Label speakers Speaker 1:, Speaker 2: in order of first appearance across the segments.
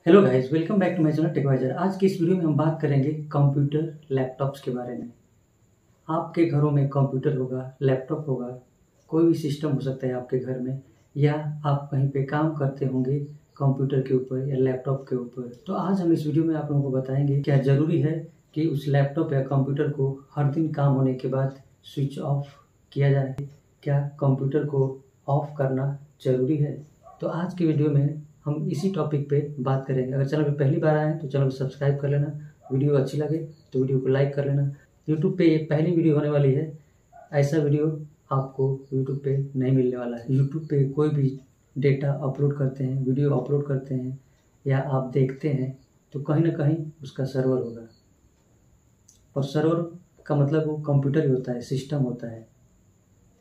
Speaker 1: Hello guys, welcome back to my channel TechWiser. आज की इस वीडियो में हम बात करेंगे कंप्यूटर लैपटॉप्स के बारे में। आपके घरों में कंप्यूटर होगा, लैपटॉप होगा, कोई भी सिस्टम हो सकता है आपके घर में, या आप कहीं पे काम करते होंगे कंप्यूटर के ऊपर या लैपटॉप के ऊपर। तो आज हम इस वीडियो में आप लोगों को बताएंगे क्या ज़रूरी है कि उस लैपटॉप या कंप्यूटर को हर दिन काम होने के बाद स्विच ऑफ किया जाए। क्या कंप्यूटर को ऑफ करना ज़रूरी है? तो आज की वीडियो में हम इसी टॉपिक पे बात करेंगे। अगर चैनल पे पहली बार आए हैं तो चैनल को सब्सक्राइब कर लेना, वीडियो अच्छी लगे तो वीडियो को लाइक कर लेना। यूट्यूब पे ये पहली वीडियो होने वाली है, ऐसा वीडियो आपको यूट्यूब पे नहीं मिलने वाला है। यूट्यूब पे कोई भी डेटा अपलोड करते हैं, वीडियो अपलोड करते हैं या आप देखते हैं तो कहीं ना कहीं उसका सर्वर होगा, और सर्वर का मतलब वो कंप्यूटर ही होता है, सिस्टम होता है।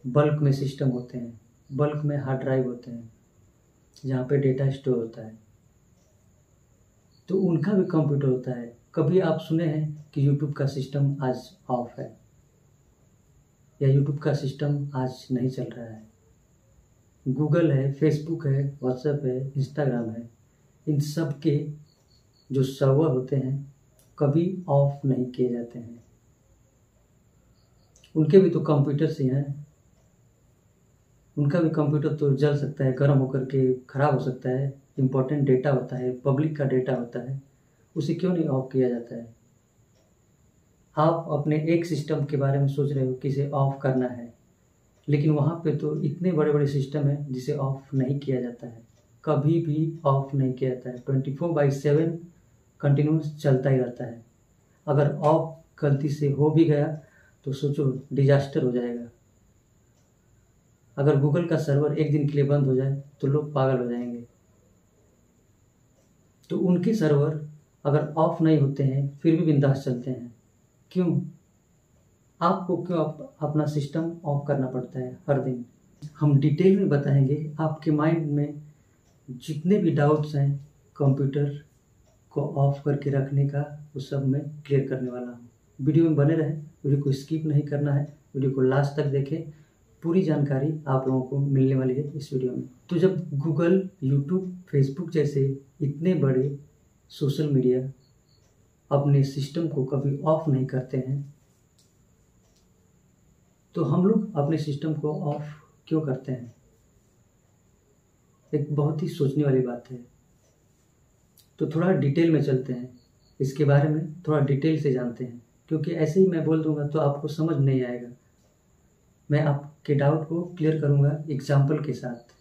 Speaker 1: बल्क में सिस्टम होते हैं, बल्क में हार्ड ड्राइव होते हैं जहाँ पे डेटा स्टोर होता है, तो उनका भी कंप्यूटर होता है। कभी आप सुने हैं कि यूट्यूब का सिस्टम आज ऑफ है या यूट्यूब का सिस्टम आज नहीं चल रहा है? गूगल है, फेसबुक है, व्हाट्सएप है, इंस्टाग्राम है, इन सब के जो सर्वर होते हैं कभी ऑफ नहीं किए जाते हैं। उनके भी तो कंप्यूटर ही हैं, उनका भी कंप्यूटर तो जल सकता है, गर्म होकर के ख़राब हो सकता है। इम्पोर्टेंट डेटा होता है, पब्लिक का डेटा होता है, उसे क्यों नहीं ऑफ किया जाता है? आप अपने एक सिस्टम के बारे में सोच रहे हो कि इसे ऑफ करना है, लेकिन वहाँ पे तो इतने बड़े बड़े सिस्टम हैं जिसे ऑफ नहीं किया जाता है, कभी भी ऑफ नहीं किया जाता है। 24/7 कंटिन्यूस चलता ही रहता है। अगर ऑफ गलती से हो भी गया तो सोचो डिजास्टर हो जाएगा। अगर गूगल का सर्वर एक दिन के लिए बंद हो जाए तो लोग पागल हो जाएंगे। तो उनके सर्वर अगर ऑफ नहीं होते हैं फिर भी बिंदास चलते हैं। क्यों? आपको क्यों अपना सिस्टम ऑफ करना पड़ता है हर दिन? हम डिटेल में बताएंगे। आपके माइंड में जितने भी डाउट्स हैं कंप्यूटर को ऑफ करके रखने का, वो सब मैं क्लियर करने वाला हूँ। वीडियो में बने रहें, वीडियो को स्किप नहीं करना है, वीडियो को लास्ट तक देखें। पूरी जानकारी आप लोगों को मिलने वाली है इस वीडियो में। तो जब गूगल, यूट्यूब, फेसबुक जैसे इतने बड़े सोशल मीडिया अपने सिस्टम को कभी ऑफ नहीं करते हैं, तो हम लोग अपने सिस्टम को ऑफ क्यों करते हैं? एक बहुत ही सोचने वाली बात है। तो थोड़ा डिटेल में चलते हैं, इसके बारे में थोड़ा डिटेल से जानते हैं, क्योंकि ऐसे ही मैं बोल दूंगा तो आपको समझ नहीं आएगा। मैं आपके डाउट को क्लियर करूंगा एग्जाम्पल के साथ,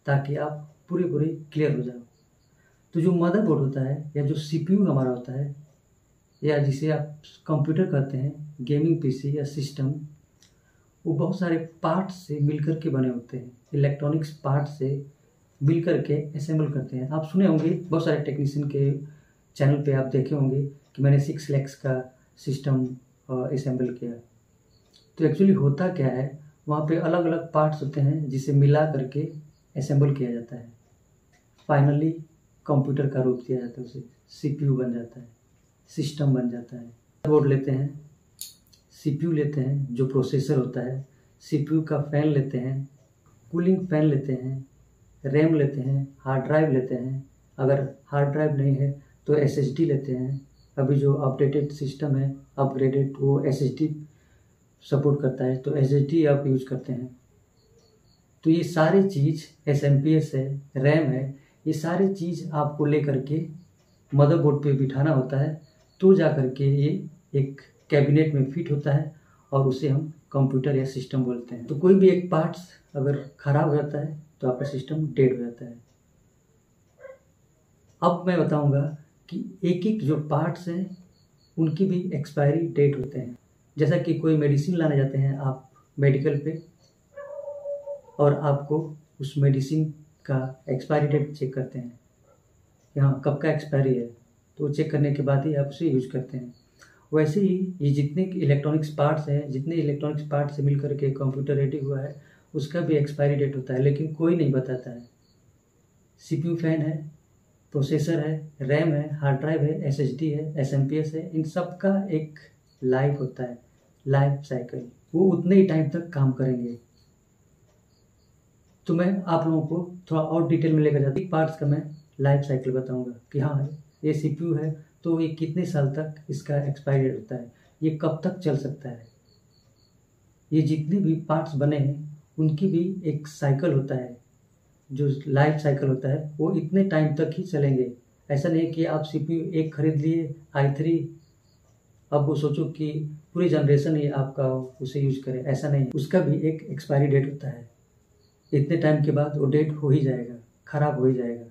Speaker 1: ताकि आप पूरे क्लियर हो जाओ। तो जो मदरबोर्ड होता है या जो सीपीयू हमारा होता है, या जिसे आप कंप्यूटर कहते हैं, गेमिंग पीसी या सिस्टम, वो बहुत सारे पार्ट्स से मिलकर के बने होते हैं। इलेक्ट्रॉनिक्स पार्ट्स से मिलकर के असेंबल करते हैं। आप सुने होंगे, बहुत सारे टेक्नीशियन के चैनल पे आप देखे होंगे कि मैंने 6 लैक्स का सिस्टम असेंबल किया। तो एक्चुअली होता क्या है, वहाँ पे अलग अलग पार्ट्स होते हैं जिसे मिला करके असेंबल किया जाता है। फाइनली कंप्यूटर का रूप दिया जाता है, उसे सीपीयू बन जाता है, सिस्टम बन जाता है। बोर्ड लेते हैं, सीपीयू लेते हैं जो प्रोसेसर होता है, सीपीयू का फैन लेते हैं, कूलिंग फैन लेते हैं, रैम लेते हैं, हार्ड ड्राइव लेते हैं। अगर हार्ड ड्राइव नहीं है तो एसएसडी लेते हैं। अभी जो अपडेटेड सिस्टम है, अपग्रेडेड, वो एसएसडी सपोर्ट करता है, तो एसएसडी आप यूज करते हैं। तो ये सारी चीज़, एसएमपीएस है, रैम है, ये सारी चीज़ आपको लेकर के मदरबोर्ड पे बिठाना होता है, तो जा कर के ये एक कैबिनेट में फिट होता है, और उसे हम कंप्यूटर या सिस्टम बोलते हैं। तो कोई भी एक पार्ट्स अगर ख़राब हो जाता है तो आपका सिस्टम डेड हो जाता है। अब मैं बताऊंगा कि एक एक जो पार्ट्स हैं उनकी भी एक्सपायरी डेट होते हैं। जैसा कि कोई मेडिसिन लाने जाते हैं आप मेडिकल पे, और आपको उस मेडिसिन का एक्सपायरी डेट चेक करते हैं कि हाँ कब का एक्सपायरी है, तो चेक करने के बाद ही आप उसे यूज करते हैं। वैसे ही ये जितने इलेक्ट्रॉनिक्स पार्ट्स हैं, जितने इलेक्ट्रॉनिक्स पार्ट से मिलकर के कंप्यूटर रेडी हुआ है, उसका भी एक्सपायरी डेट होता है, लेकिन कोई नहीं बताता है। सीपीयू फैन है, प्रोसेसर है, रैम है, हार्ड ड्राइव है, एसएसडी है, एसएमपीएस है, इन सब का एक लाइफ होता है, लाइफ साइकिल। वो उतने ही टाइम तक काम करेंगे। तो मैं आप लोगों को थोड़ा और डिटेल में लेकर जाता हूँ। पार्ट्स का मैं लाइफ साइकिल बताऊंगा कि हाँ ये सीपीयू है तो ये कितने साल तक इसका एक्सपायरी डेट होता है, ये कब तक चल सकता है। ये जितने भी पार्ट्स बने हैं उनकी भी एक साइकिल होता है, जो लाइफ साइकिल होता है वो इतने टाइम तक ही चलेंगे। ऐसा नहीं कि आप सीपीयू एक खरीद लिए i3, अब वो सोचो कि पूरी जनरेशन ही आपका उसे यूज करे, ऐसा नहीं। उसका भी एक एक्सपायरी डेट होता है, इतने टाइम के बाद वो डेट हो ही जाएगा, ख़राब हो ही जाएगा।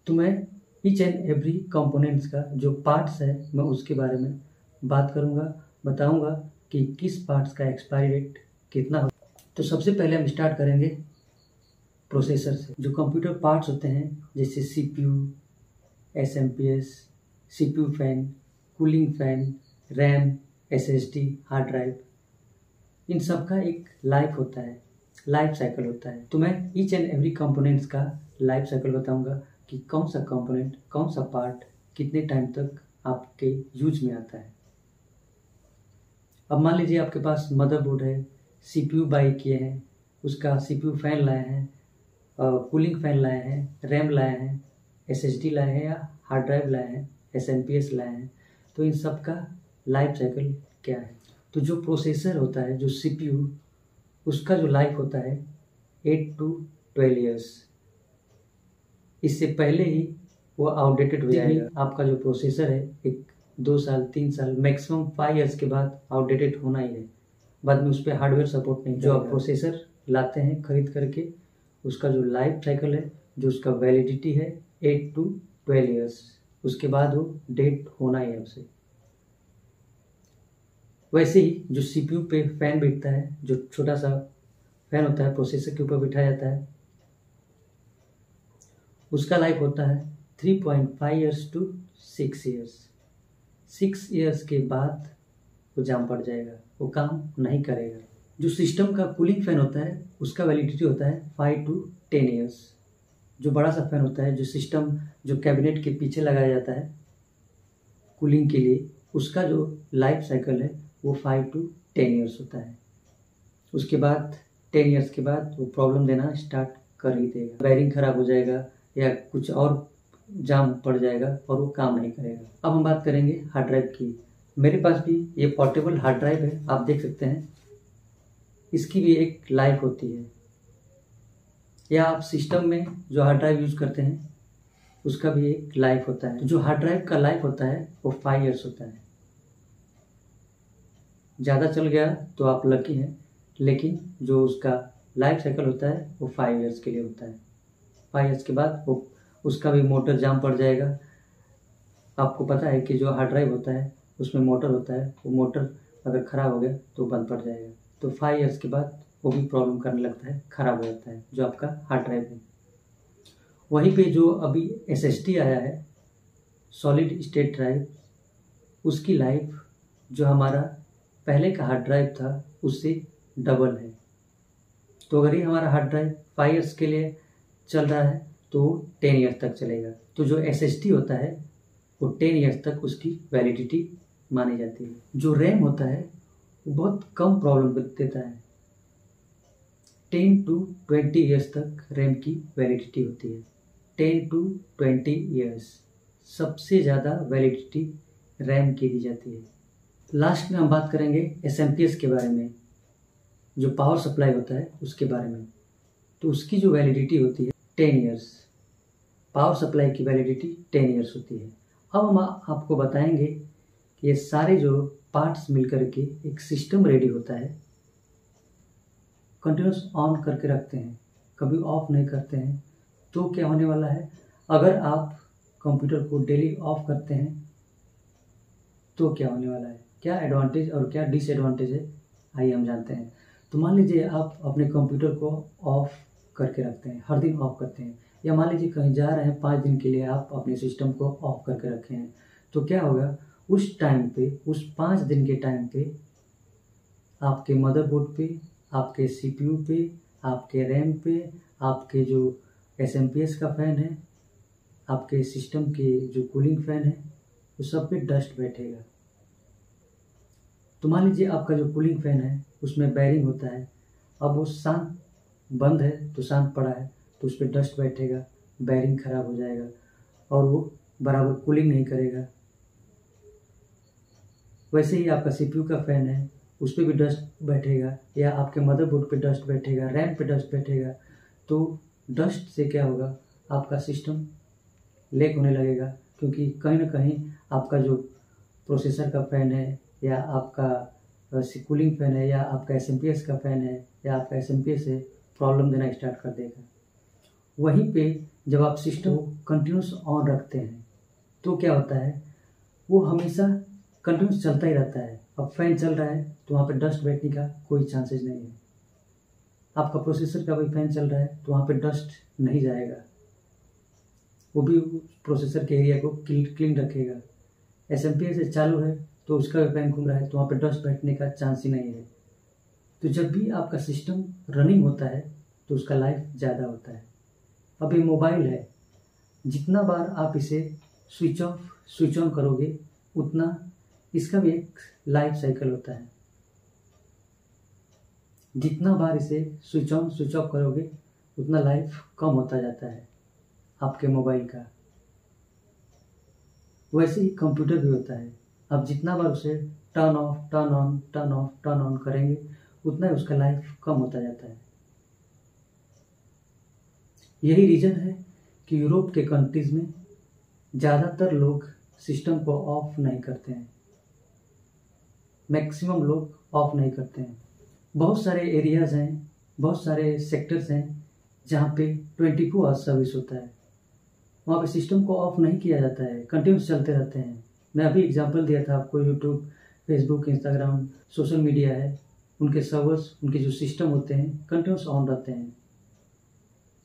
Speaker 1: तो मैं ईच एंड एवरी कंपोनेंट्स का जो पार्ट्स है मैं उसके बारे में बात करूँगा, बताऊँगा कि किस पार्ट्स का एक्सपायरी डेट कितना हो। तो सबसे पहले हम स्टार्ट करेंगे प्रोसेसर से। जो कंप्यूटर पार्ट्स होते हैं जैसे CPU, SMPS, CPU fan, cooling fan, RAM, SSD, hard drive, इन सब का एक लाइफ होता है, लाइफ साइकिल होता है। तो मैं ईच एंड एवरी कंपोनेंट्स का लाइफ साइकिल बताऊंगा कि कौन सा कंपोनेंट, कौन सा पार्ट कितने टाइम तक आपके यूज में आता है। अब मान लीजिए आपके पास मदरबोर्ड है, सीपीयू बाई किए हैं, उसका सीपीयू फैन लाए हैं, कूलिंग फैन लाए हैं, रैम लाए हैं, एसएसडी लाए हैं या हार्ड ड्राइव लाए हैं, एसएमपीएस लाए हैं। तो इन सब का लाइफ साइकिल क्या है। तो जो प्रोसेसर होता है, जो सीपीयू, उसका जो लाइफ होता है 8 to 12 ईयर्स। इससे पहले ही वो आउटडेटेड हो जाएगा। आपका जो प्रोसेसर है एक 2 साल 3 साल मैक्सिमम 5 ईयर्स के बाद आउटडेटेड होना ही है, बाद में उस पर हार्डवेयर सपोर्ट नहीं। जो आप प्रोसेसर लाते हैं खरीद करके, उसका जो लाइफ साइकिल है, जो उसका वैलिडिटी है 8 to 12 ईयर्स, उसके बाद वो डेट होना ही है उसे। वैसे ही जो सीपीयू पे फैन बिकता है, जो छोटा सा फैन होता है प्रोसेसर के ऊपर बिठाया जाता है, उसका लाइफ होता है 3.5 ईयर्स to 6 ईयर्स। 6 ईयर्स के बाद वो जाम पड़ जाएगा, वो काम नहीं करेगा। जो सिस्टम का कूलिंग फैन होता है उसका वैलिडिटी होता है 5 to 10 ईयर्स। जो बड़ा सा फैन होता है, जो सिस्टम, जो कैबिनेट के पीछे लगाया जाता है कूलिंग के लिए, उसका जो लाइफ साइकिल है वो 5 to 10 ईयर्स होता है। उसके बाद 10 ईयर्स के बाद वो प्रॉब्लम देना स्टार्ट कर ही देगा, वायरिंग खराब हो जाएगा या कुछ और जाम पड़ जाएगा और वो काम नहीं करेगा। अब हम बात करेंगे हार्ड ड्राइव की। मेरे पास भी ये पोर्टेबल हार्ड ड्राइव है, आप देख सकते हैं। इसकी भी एक लाइफ होती है, या आप सिस्टम में जो हार्ड ड्राइव यूज करते हैं उसका भी एक लाइफ होता है। तो जो हार्ड ड्राइव का लाइफ होता है वो 5 ईयर्स होता है। ज़्यादा चल गया तो आप लकी हैं, लेकिन जो उसका लाइफ साइकिल होता है वो 5 ईयर्स के लिए होता है। 5 ईयर्स के बाद वो उसका भी मोटर जाम पड़ जाएगा। आपको पता है कि जो हार्ड ड्राइव होता है उसमें मोटर होता है, वो मोटर अगर ख़राब हो गया तो बंद पड़ जाएगा। तो 5 ईयर्स के बाद वो भी प्रॉब्लम करने लगता है, ख़राब हो जाता है जो आपका हार्ड ड्राइव है। वहीं पे जो अभी एसएसडी आया है, सॉलिड स्टेट ड्राइव, उसकी लाइफ जो हमारा पहले का हार्ड ड्राइव था उससे डबल है। तो अगर ये हमारा हार्ड ड्राइव 5 ईयर्स के लिए चल रहा है तो 10 ईयर्स तक चलेगा। तो जो एसएसडी होता है वो 10 ईयर्स तक उसकी वैलिडिटी मानी जाती है। जो रैम होता है वो बहुत कम प्रॉब्लम देता है, 10 to 20 ईयर्स तक रैम की वैलिडिटी होती है। 10 to 20 ईयर्स सबसे ज़्यादा वैलिडिटी रैम की दी जाती है। लास्ट में हम बात करेंगे एसएमपीएस के बारे में, जो पावर सप्लाई होता है उसके बारे में। तो उसकी जो वैलिडिटी होती है 10 ईयर्स, पावर सप्लाई की वैलिडिटी 10 ईयर्स होती है। अब हम आपको बताएंगे कि ये सारे जो पार्ट्स मिलकर के एक सिस्टम रेडी होता है, कंटिन्यूस ऑन करके रखते हैं, कभी ऑफ नहीं करते हैं। तो क्या होने वाला है, अगर आप कंप्यूटर को डेली ऑफ करते हैं तो क्या होने वाला है, क्या एडवांटेज और क्या डिसएडवांटेज है, आइए हम जानते हैं। तो मान लीजिए आप अपने कंप्यूटर को ऑफ करके रखते हैं, हर दिन ऑफ करते हैं, या मान लीजिए कहीं जा रहे हैं 5 दिन के लिए आप अपने सिस्टम को ऑफ करके रखे हैं। तो क्या होगा, उस टाइम पे, उस 5 दिन के टाइम पे आपके मदरबोर्ड पे, आपके सीपीयू पे, आपके रैम पे, आपके जो एसएमपीएस का फ़ैन है, आपके सिस्टम के जो कूलिंग फ़ैन है, वो सब पे डस्ट बैठेगा। तो मान लीजिए आपका जो कूलिंग फ़ैन है उसमें बेयरिंग होता है, अब वो शांत बंद है तो शांत पड़ा है तो उस पर डस्ट बैठेगा, बैरिंग खराब हो जाएगा और वो बराबर कूलिंग नहीं करेगा। वैसे ही आपका सीपीयू का फैन है, उस पर भी डस्ट बैठेगा या आपके मदरबोर्ड पे डस्ट बैठेगा, रैम पे डस्ट बैठेगा, तो डस्ट से क्या होगा, आपका सिस्टम लेक होने लगेगा, क्योंकि कहीं ना कहीं आपका जो प्रोसेसर का फ़ैन है या आपका कूलिंग फ़ैन है या आपका एसएमपीएस का फ़ैन है या आपका एसएमपीएस है, प्रॉब्लम देना स्टार्ट कर देगा। वहीं पे जब आप सिस्टम को कंटिन्यूस ऑन रखते हैं तो क्या होता है, वो हमेशा कंटिन्यूस चलता ही रहता है। अब फैन चल रहा है तो वहाँ पे डस्ट बैठने का कोई चांसेस नहीं है। आपका प्रोसेसर का भी फैन चल रहा है तो वहाँ पे डस्ट नहीं जाएगा, वो भी प्रोसेसर के एरिया को क्लीन रखेगा। एसएमपीएस से चालू है तो उसका भी फैन घूम रहा है तो वहाँ पे डस्ट बैठने का चांस ही नहीं है। तो जब भी आपका सिस्टम रनिंग होता है तो उसका लाइफ ज़्यादा होता है। अब ये मोबाइल है, जितना बार आप इसे स्विच ऑफ स्विच ऑन करोगे उतना इसका भी एक लाइफ साइकिल होता है। जितना बार इसे स्विच ऑन स्विच ऑफ करोगे उतना लाइफ कम होता जाता है आपके मोबाइल का। वैसे ही कंप्यूटर भी होता है, आप जितना बार उसे turn off turn on turn off turn on करेंगे उतना ही उसका लाइफ कम होता जाता है। यही रीज़न है कि यूरोप के कंट्रीज़ में ज़्यादातर लोग सिस्टम को ऑफ नहीं करते हैं, मैक्सिमम लोग ऑफ नहीं करते हैं। बहुत सारे एरियाज़ हैं, बहुत सारे सेक्टर्स हैं जहाँ पे 24 आवर्स सर्विस होता है, वहाँ पे सिस्टम को ऑफ नहीं किया जाता है, कंटिन्यूस चलते रहते हैं। मैं अभी एग्जांपल दिया था आपको, YouTube, Facebook, Instagram, social media है, उनके सर्वर्स, उनके जो सिस्टम होते हैं कंटिन्यूस ऑन रहते हैं,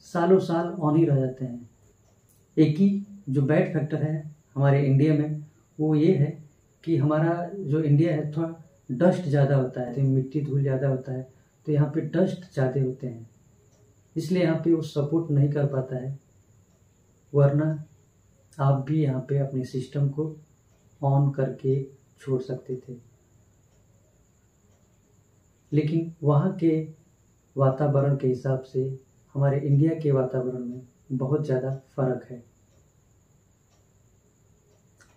Speaker 1: सालों साल ऑन ही रह जाते हैं। एक ही जो बैड फैक्टर है हमारे इंडिया में वो ये है कि हमारा जो इंडिया है थोड़ा डस्ट ज़्यादा होता है, तो मिट्टी धूल ज़्यादा होता है, तो यहाँ पे डस्ट ज़्यादा होते हैं, इसलिए यहाँ पे वो सपोर्ट नहीं कर पाता है। वरना आप भी यहाँ पे अपने सिस्टम को ऑन करके छोड़ सकते थे, लेकिन वहाँ के वातावरण के हिसाब से हमारे इंडिया के वातावरण में बहुत ज़्यादा फ़र्क है।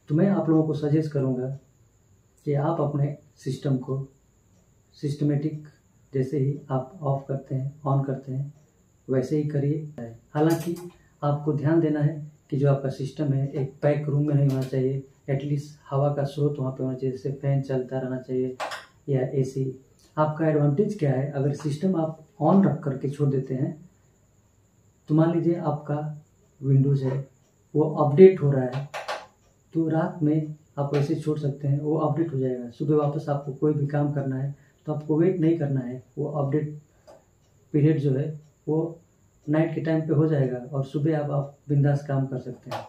Speaker 1: तो मैं आप लोगों को सजेस्ट करूँगा कि आप अपने सिस्टम को सिस्टमेटिक जैसे ही आप ऑफ करते हैं ऑन करते हैं वैसे ही करिए। हालांकि आपको ध्यान देना है कि जो आपका सिस्टम है एक पैक रूम में नहीं होना चाहिए, एटलीस्ट हवा का स्रोत वहाँ पे होना चाहिए, जैसे फैन चलता रहना चाहिए या एसी। आपका एडवांटेज क्या है, अगर सिस्टम आप ऑन रख करके छोड़ देते हैं तो मान लीजिए आपका विंडोज़ है वो अपडेट हो रहा है, तो रात में आप वैसे छोड़ सकते हैं, वो अपडेट हो जाएगा। सुबह वापस आपको कोई भी काम करना है तो आपको वेट नहीं करना है, वो अपडेट पीरियड जो है वो नाइट के टाइम पे हो जाएगा और सुबह आप बिंदास काम कर सकते हैं।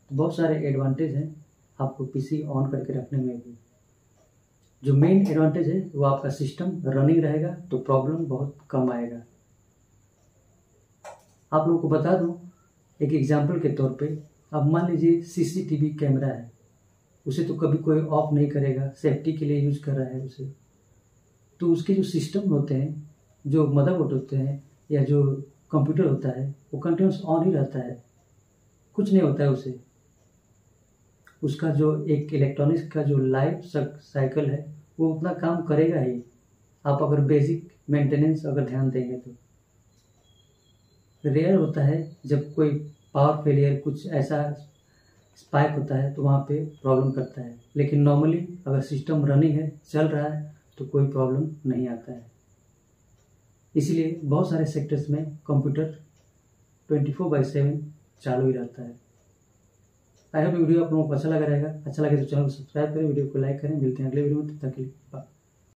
Speaker 1: तो बहुत सारे एडवांटेज हैं आपको पीसी ऑन करके रखने में भी। जो मेन एडवांटेज है वो आपका सिस्टम रनिंग रहेगा तो प्रॉब्लम बहुत कम आएगा। आप लोगों को बता दूं एक एग्जांपल के तौर पे, अब मान लीजिए सीसीटीवी कैमरा है, उसे तो कभी कोई ऑफ नहीं करेगा, सेफ्टी के लिए यूज कर रहा है उसे, तो उसके जो सिस्टम होते हैं, जो मदरबोर्ड होते हैं या जो कंप्यूटर होता है वो कंटिन्यूस ऑन ही रहता है, कुछ नहीं होता है उसे। उसका जो एक इलेक्ट्रॉनिक्स का जो लाइफ साइकिल है वो उतना काम करेगा ही, आप अगर बेसिक मेंटेनेंस अगर ध्यान देंगे तो। रेयर होता है जब कोई पावर फेलियर कुछ ऐसा स्पाइक होता है तो वहाँ पे प्रॉब्लम करता है, लेकिन नॉर्मली अगर सिस्टम रनिंग है, चल रहा है, तो कोई प्रॉब्लम नहीं आता है। इसीलिए बहुत सारे सेक्टर्स में कंप्यूटर 24/7 चालू ही रहता है। आई होप वीडियो आप लोगों को अच्छा लगा रहेगा। अच्छा लगे तो चैनल को सब्सक्राइब करें, वीडियो को लाइक करें। मिलते हैं अगले वीडियो में, तब तक के लिए बाय।